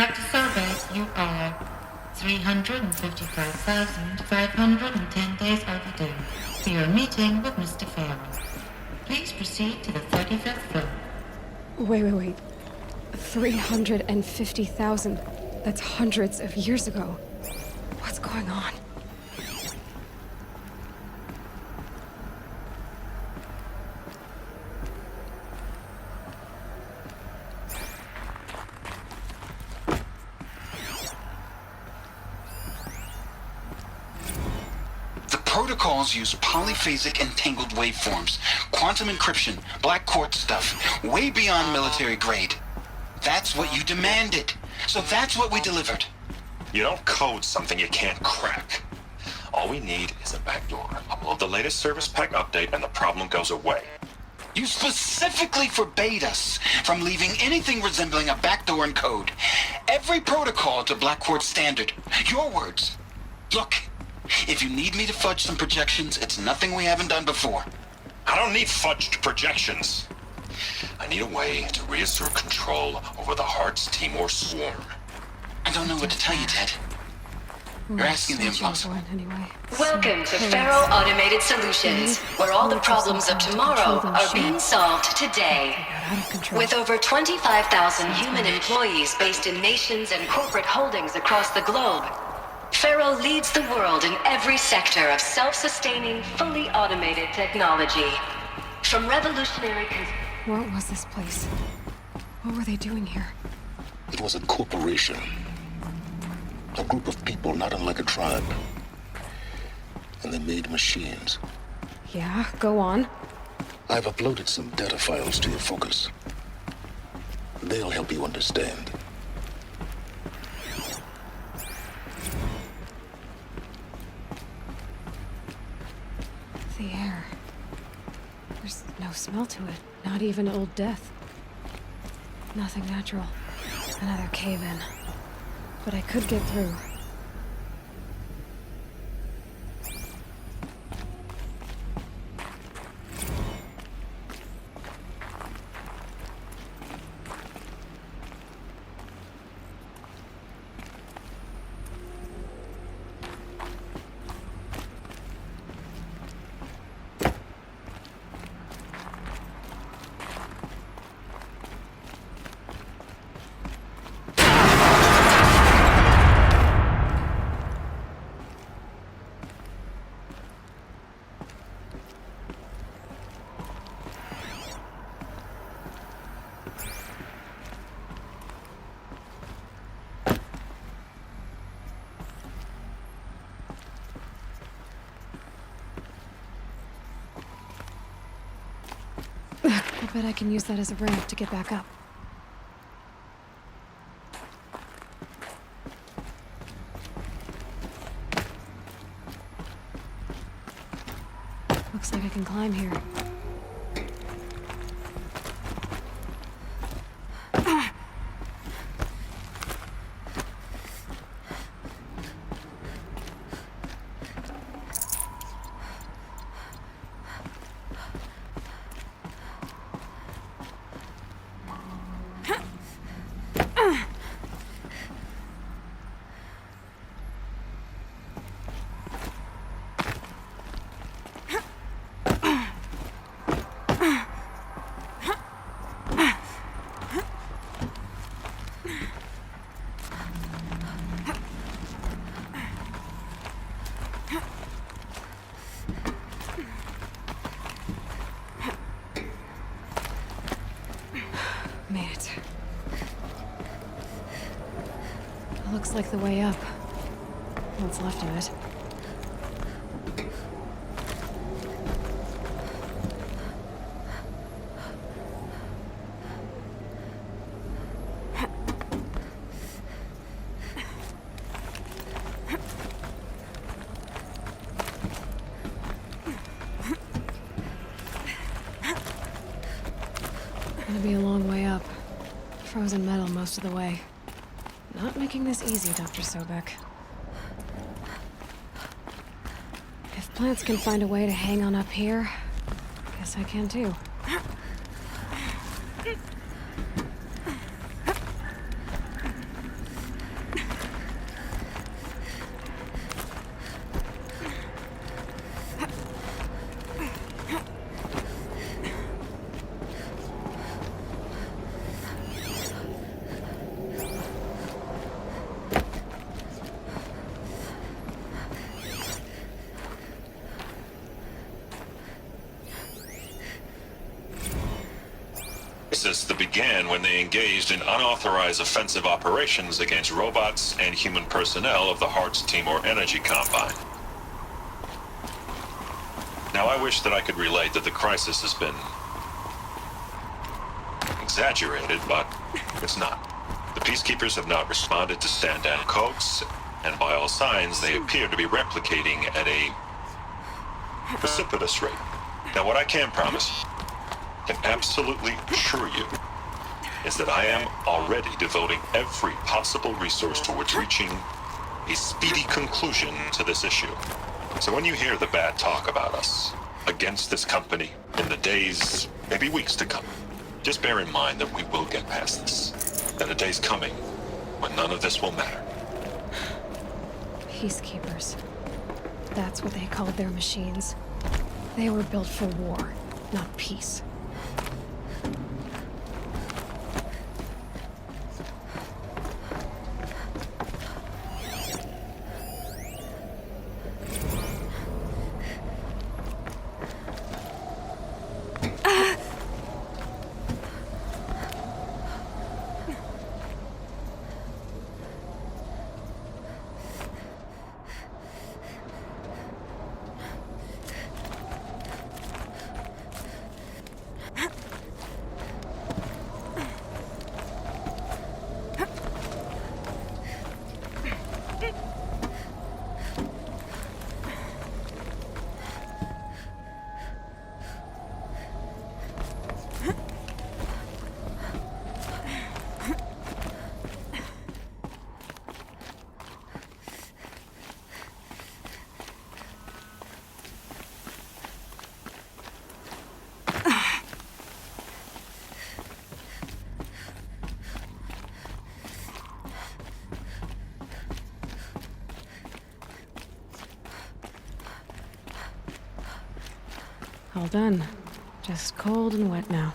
Dr. Sobeck, you are 355,510 days overdue for your meeting with Mr. Farrell. Please proceed to the 35th floor. Wait. 350,000. That's hundreds of years ago. What's going on? Protocols use polyphasic entangled waveforms, quantum encryption, black quartz stuff, way beyond military grade. That's what you demanded. So that's what we delivered. You don't code something you can't crack. All we need is a backdoor. Upload the latest service pack update and the problem goes away. You specifically forbade us from leaving anything resembling a backdoor in code. Every protocol to black quartz standard. Your words. Look. If you need me to fudge some projections, it's nothing we haven't done before. I don't need fudged projections. I need a way to reassert control over the Heart's Timor swarm. I don't know what to tell you, Ted. You're asking the impossible. Anyway. Welcome to Faro Automated Solutions, where all the problems of tomorrow are being solved today. With over 25,000 human employees based in nations and corporate holdings across the globe, Faro leads the world in every sector of self-sustaining, fully automated technology. From revolutionary... What was this place? What were they doing here? It was a corporation. A group of people not unlike a tribe. And they made machines. Yeah, go on. I've uploaded some data files to your focus. They'll help you understand. The air. There's no smell to it. Not even old death. Nothing natural. Another cave-in. But I could get through. I bet I can use that as a ramp to get back up. Looks like I can climb here. Made it. Looks like the way up. What's left of it. Gonna be a long way up. Frozen metal most of the way. Not making this easy, Dr. Sobeck. If plants can find a way to hang on up here, guess I can too. Since that began when they engaged in unauthorized offensive operations against robots and human personnel of the Hearts Timor Energy Combine. Now, I wish that I could relate that the crisis has been exaggerated, but it's not. The peacekeepers have not responded to stand-down codes, and by all signs, they appear to be replicating at a precipitous rate. Now, what I can promise, can absolutely assure you, is that I am already devoting every possible resource towards reaching a speedy conclusion to this issue. So when you hear the bad talk about us, against this company, in the days, maybe weeks to come, just bear in mind that we will get past this. That a day's coming when none of this will matter. Peacekeepers. That's what they called their machines. They were built for war, not peace. All done. Just cold and wet now.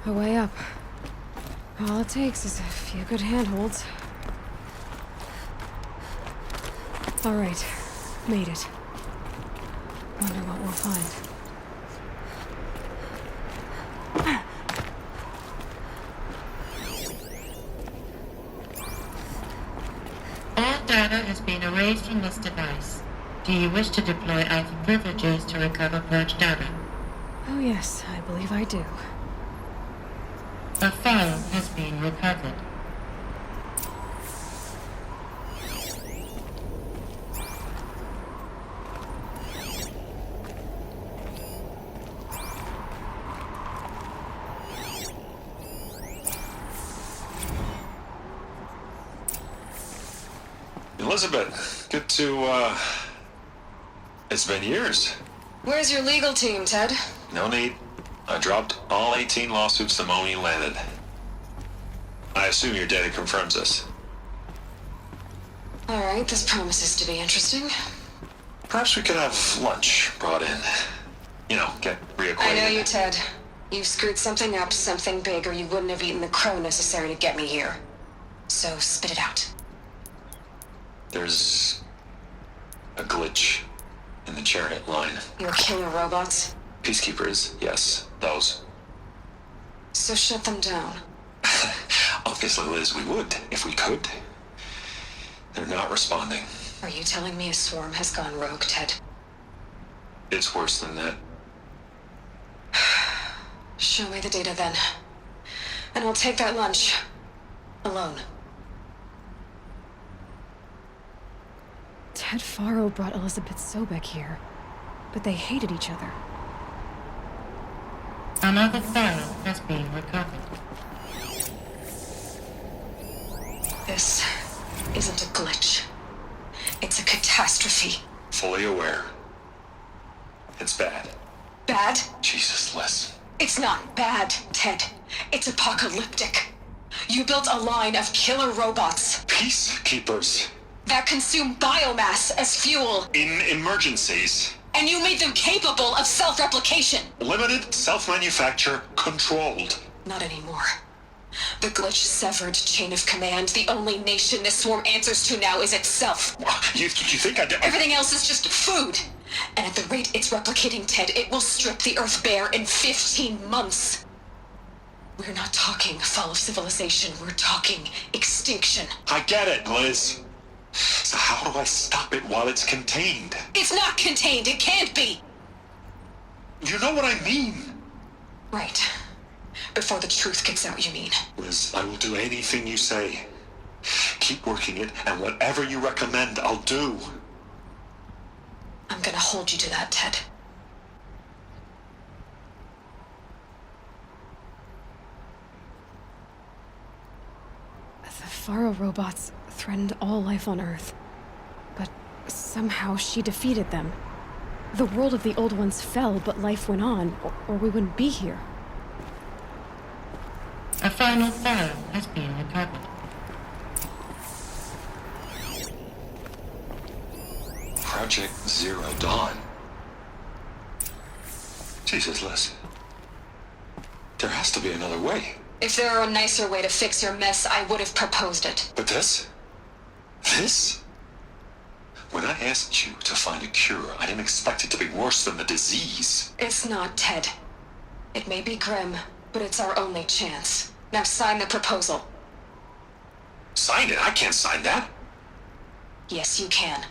A way up. All it takes is a few good handholds. All right, made it. Wonder what we'll find. All data has been erased from this device. Do you wish to deploy Alpha privileges to recover purged data? Oh yes, I believe I do. A file has been recovered. Elizabeth, good to, it's been years. Where's your legal team, Ted? No need. I dropped all 18 lawsuits the moment you landed. I assume your data confirms this. All right, this promises to be interesting. Perhaps we could have lunch brought in. You know, get reacquainted. I know you, Ted. You've screwed something up, something big, or you wouldn't have eaten the crow necessary to get me here. So spit it out. There's a glitch in the chariot line. You're a king of robots? Peacekeepers, yes, those. So shut them down. Obviously, Liz, we would, if we could. They're not responding. Are you telling me a swarm has gone rogue, Ted? It's worse than that. Show me the data then. And I'll take that lunch. Alone. Ted Faro brought Elizabeth Sobeck here, but they hated each other. Another file has been recovered. This isn't a glitch. It's a catastrophe. Fully aware. It's bad. Bad? Jesus, Liz. It's not bad, Ted. It's apocalyptic. You built a line of killer robots Peacekeepers. that consume biomass as fuel, In emergencies. and you made them capable of self-replication. Limited, self-manufacture, controlled. Not anymore. The glitch severed chain of command. The only nation this swarm answers to now is itself. You think I did? Everything else is just food. And at the rate it's replicating, Ted, it will strip the Earth bare in 15 months. We're not talking fall of civilization. We're talking extinction. I get it, Liz. So how do I stop it while it's contained? It's not contained. It can't be. You know what I mean. Right. Before the truth gets out, you mean? Liz, I will do anything you say. Keep working it, and whatever you recommend, I'll do. I'm gonna hold you to that, Ted. The Faro robots threatened all life on Earth. But somehow she defeated them. The world of the old ones fell, but life went on, or we wouldn't be here. A final file has been recovered. Project Zero Dawn. Jesus, Liz. There has to be another way. If there were a nicer way to fix your mess, I would have proposed it. But this? This? When I asked you to find a cure, I didn't expect it to be worse than the disease. It's not, Ted. It may be grim, but it's our only chance. Now sign the proposal. Sign it? I can't sign that. Yes, you can.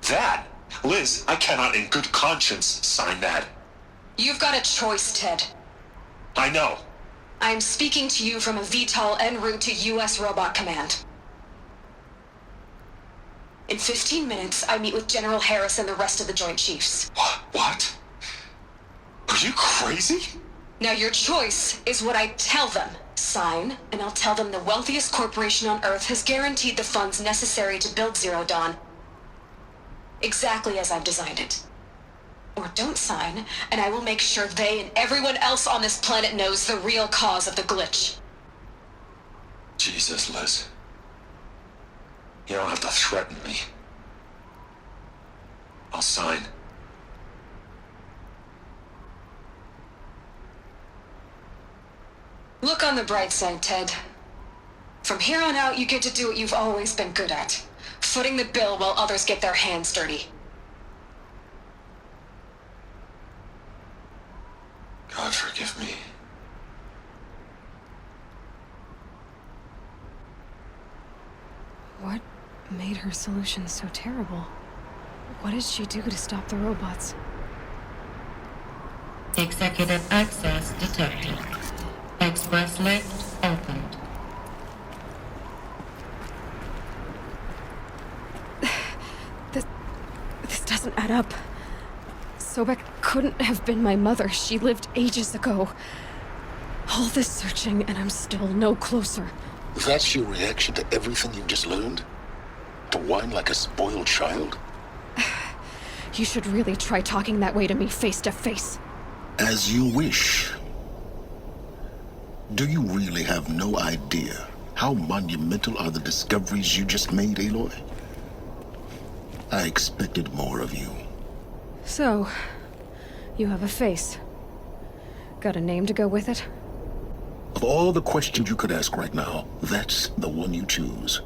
That? Liz, I cannot in good conscience sign that. You've got a choice, Ted. I know. I'm speaking to you from a VTOL en route to U.S. Robot Command. In 15 minutes, I meet with General Harris and the rest of the Joint Chiefs. What? Are you crazy? Now your choice is what I tell them. Sign, and I'll tell them the wealthiest corporation on Earth has guaranteed the funds necessary to build Zero Dawn. Exactly as I've designed it. Or don't sign, and I will make sure they and everyone else on this planet knows the real cause of the glitch. Jesus, Liz. You don't have to threaten me. I'll sign. Look on the bright side, Ted. From here on out, you get to do what you've always been good at. Footing the bill while others get their hands dirty. God forgive me. What made her solution so terrible? What did she do to stop the robots? Executive access detected. Express lift opened. This doesn't add up. Sobeck couldn't have been my mother. She lived ages ago. All this searching, and I'm still no closer. That's your reaction to everything you've just learned? To whine like a spoiled child? You should really try talking that way to me face to face. As you wish. Do you really have no idea how monumental are the discoveries you just made, Aloy? I expected more of you. So, you have a face. Got a name to go with it? Of all the questions you could ask right now, that's the one you choose.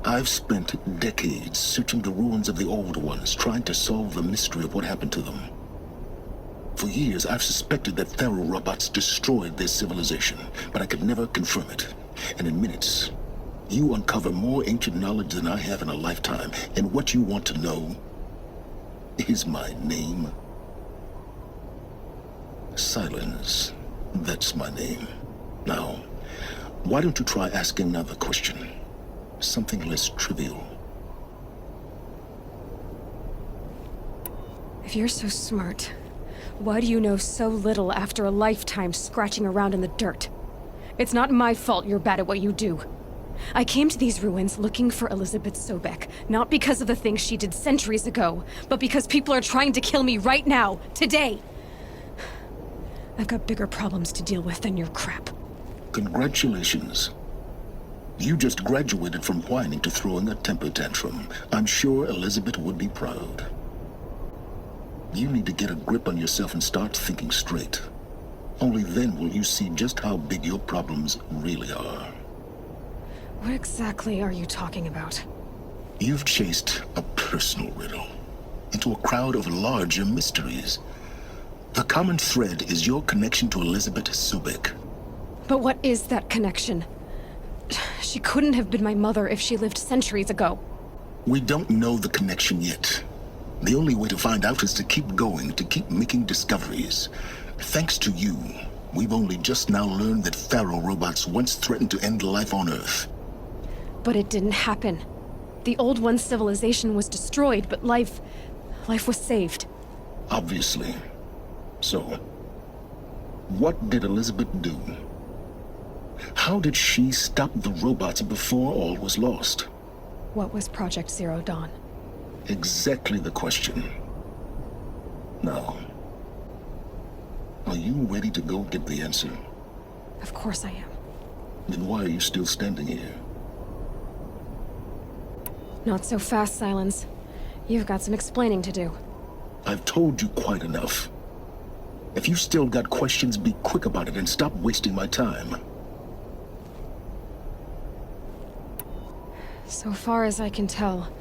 I've spent decades searching the ruins of the old ones, trying to solve the mystery of what happened to them. For years, I've suspected that Faro robots destroyed their civilization, but I could never confirm it. And in minutes, you uncover more ancient knowledge than I have in a lifetime, and what you want to know is my name. Silence. That's my name. Now, why don't you try asking another question? Something less trivial. If you're so smart, why do you know so little after a lifetime scratching around in the dirt? It's not my fault you're bad at what you do. I came to these ruins looking for Elizabeth Sobeck, not because of the things she did centuries ago, but because people are trying to kill me right now, today. I've got bigger problems to deal with than your crap. Congratulations. You just graduated from whining to throwing a temper tantrum. I'm sure Elizabeth would be proud. You need to get a grip on yourself and start thinking straight. Only then will you see just how big your problems really are. What exactly are you talking about? You've chased a personal riddle into a crowd of larger mysteries. The common thread is your connection to Elizabeth Sobeck. But what is that connection? She couldn't have been my mother if she lived centuries ago. We don't know the connection yet. The only way to find out is to keep going, to keep making discoveries. Thanks to you, we've only just now learned that Pharaoh robots once threatened to end life on Earth. But it didn't happen. The Old One's civilization was destroyed, but life was saved. Obviously. So, what did Elizabeth do? How did she stop the robots before all was lost? What was Project Zero Dawn? Exactly the question. Now, are you ready to go get the answer? Of course I am. Then why are you still standing here? Not so fast, Silence. You've got some explaining to do. I've told you quite enough. If you still got questions, be quick about it and stop wasting my time. So far as I can tell,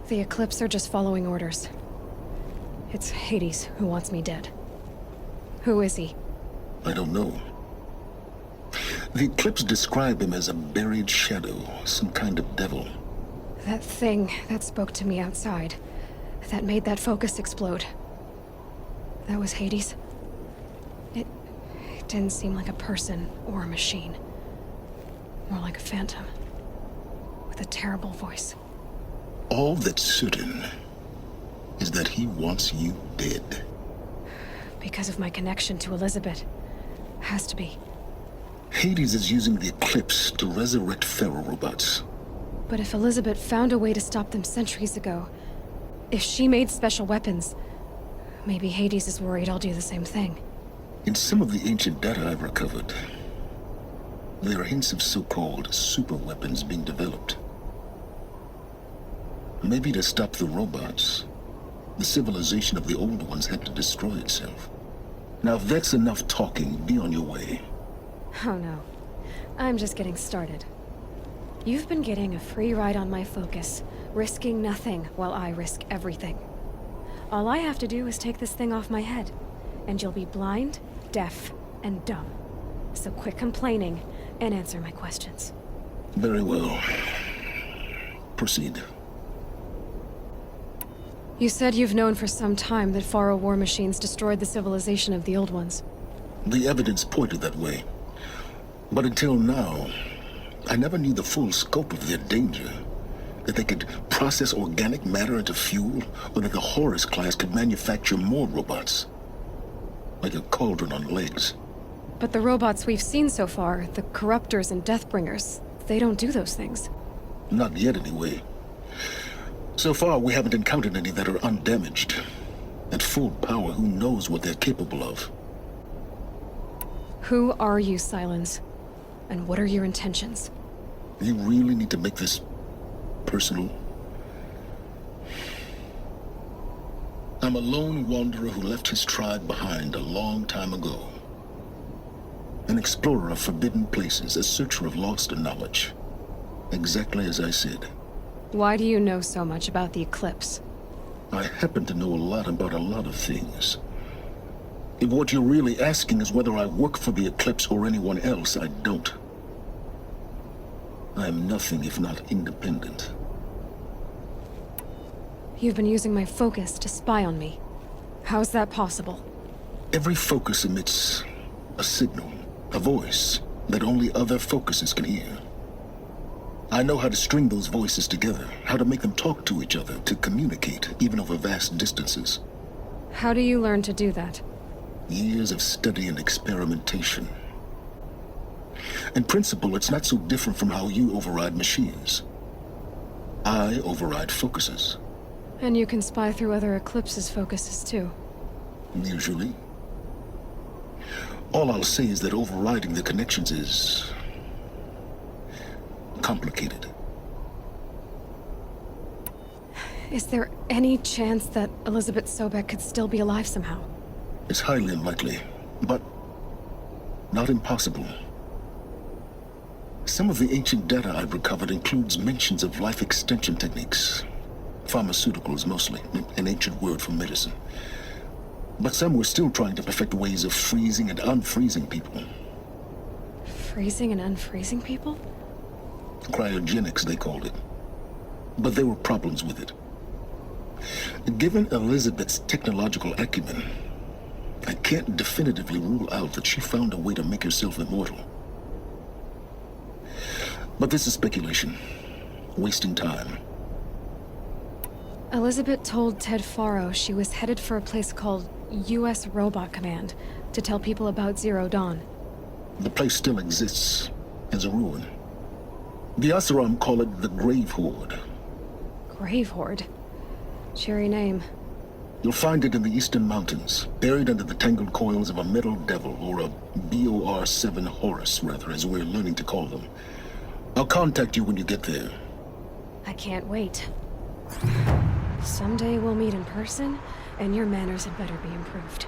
the Eclipse are just following orders. It's Hades who wants me dead. Who is he? I don't know. The Eclipse describe him as a buried shadow, some kind of devil. That thing that spoke to me outside, that made that focus explode. That was Hades? It didn't seem like a person or a machine. More like a phantom. With a terrible voice. All that's certain is that he wants you dead. Because of my connection to Elizabeth. Has to be. Hades is using the Eclipse to resurrect Pharaoh robots. But if Elizabeth found a way to stop them centuries ago, if she made special weapons, maybe Hades is worried I'll do the same thing. In some of the ancient data I've recovered, there are hints of so-called super weapons being developed. Maybe to stop the robots, the civilization of the old ones had to destroy itself. Now if that's enough talking, be on your way. Oh no. I'm just getting started. You've been getting a free ride on my focus, risking nothing while I risk everything. All I have to do is take this thing off my head, and you'll be blind, deaf, and dumb. So quit complaining and answer my questions. Very well. Proceed. You said you've known for some time that Pharaoh war machines destroyed the civilization of the old ones. The evidence pointed that way. But until now, I never knew the full scope of their danger. That they could process organic matter into fuel, or that the Horus class could manufacture more robots. Like a cauldron on legs. But the robots we've seen so far, the Corruptors and Deathbringers, they don't do those things. Not yet, anyway. So far, we haven't encountered any that are undamaged. At full power, who knows what they're capable of? Who are you, Silence? And what are your intentions? You really need to make this personal? I'm a lone wanderer who left his tribe behind a long time ago. An explorer of forbidden places, a searcher of lost knowledge. Exactly as I said. Why do you know so much about the Eclipse? I happen to know a lot about a lot of things. If what you're really asking is whether I work for the Eclipse or anyone else, I don't. I am nothing if not independent. You've been using my focus to spy on me. How's that possible? Every focus emits a signal, a voice that only other focuses can hear. I know how to string those voices together, how to make them talk to each other, to communicate, even over vast distances. How do you learn to do that? Years of study and experimentation. In principle, it's not so different from how you override machines. I override focuses. And you can spy through other Eclipse's focuses too. Usually. All I'll say is that overriding the connections is complicated. Is there any chance that Elizabeth Sobeck could still be alive somehow? It's highly unlikely, but not impossible. Some of the ancient data I've recovered includes mentions of life extension techniques. Pharmaceuticals mostly, an ancient word for medicine. But some were still trying to perfect ways of freezing and unfreezing people. Freezing and unfreezing people? Cryogenics, they called it. But there were problems with it. Given Elizabeth's technological acumen, I can't definitively rule out that she found a way to make herself immortal. But this is speculation. Wasting time. Elizabeth told Ted Faro she was headed for a place called U.S. Robot Command to tell people about Zero Dawn. The place still exists as a ruin. The Asaram call it the Grave Horde. Grave Horde? Cheery name. You'll find it in the Eastern Mountains, buried under the tangled coils of a metal devil, or a BOR-7 Horus, rather, as we're learning to call them. I'll contact you when you get there. I can't wait. Someday we'll meet in person, and your manners had better be improved.